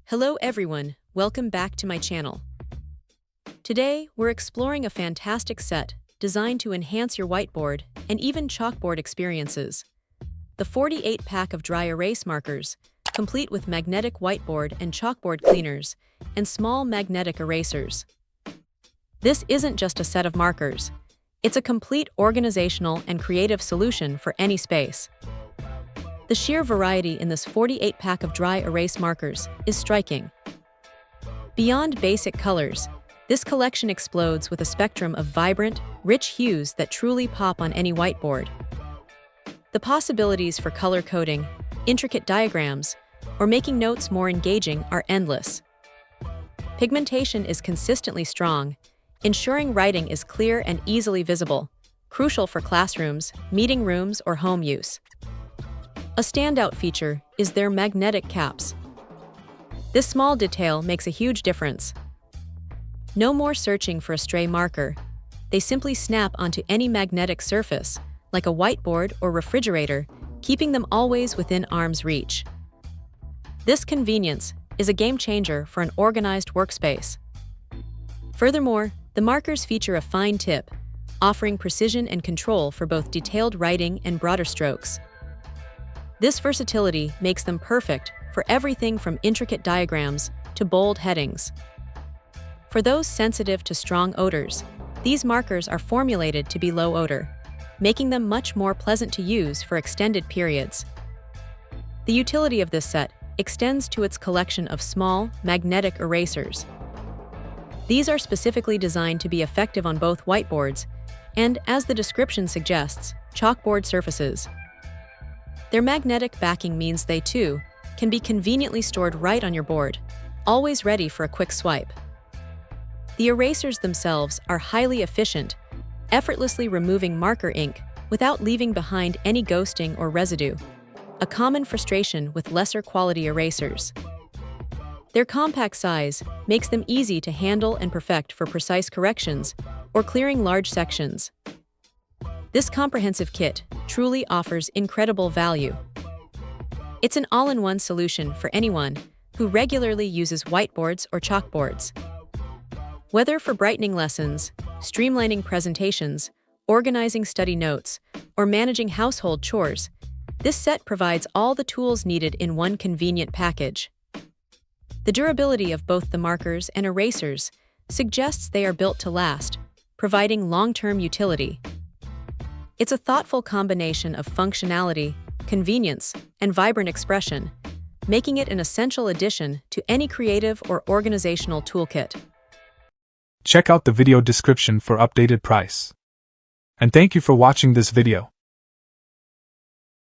Hello everyone, welcome back to my channel. Today, we're exploring a fantastic set designed to enhance your whiteboard and even chalkboard experiences. The 48 pack of dry erase markers, complete with magnetic whiteboard and chalkboard cleaners, and small magnetic erasers. This isn't just a set of markers. It's a complete organizational and creative solution for any space. The sheer variety in this 48 pack of dry erase markers is striking. Beyond basic colors, this collection explodes with a spectrum of vibrant, rich hues that truly pop on any whiteboard. The possibilities for color coding, intricate diagrams, or making notes more engaging are endless. Pigmentation is consistently strong, ensuring writing is clear and easily visible, crucial for classrooms, meeting rooms, or home use. A standout feature is their magnetic caps. This small detail makes a huge difference. No more searching for a stray marker. They simply snap onto any magnetic surface, like a whiteboard or refrigerator, keeping them always within arm's reach. This convenience is a game changer for an organized workspace. Furthermore, the markers feature a fine tip, offering precision and control for both detailed writing and broader strokes. This versatility makes them perfect for everything from intricate diagrams to bold headings. For those sensitive to strong odors, these markers are formulated to be low odor, making them much more pleasant to use for extended periods. The utility of this set extends to its collection of small, magnetic erasers. These are specifically designed to be effective on both whiteboards and, as the description suggests, chalkboard surfaces. Their magnetic backing means they, too, can be conveniently stored right on your board, always ready for a quick swipe. The erasers themselves are highly efficient, effortlessly removing marker ink without leaving behind any ghosting or residue, a common frustration with lesser quality erasers. Their compact size makes them easy to handle and perfect for precise corrections or clearing large sections. This comprehensive kit truly offers incredible value. It's an all-in-one solution for anyone who regularly uses whiteboards or chalkboards. Whether for brightening lessons, streamlining presentations, organizing study notes, or managing household chores, this set provides all the tools needed in one convenient package. The durability of both the markers and erasers suggests they are built to last, providing long-term utility. It's a thoughtful combination of functionality, convenience, and vibrant expression, making it an essential addition to any creative or organizational toolkit. Check out the video description for updated price. And thank you for watching this video.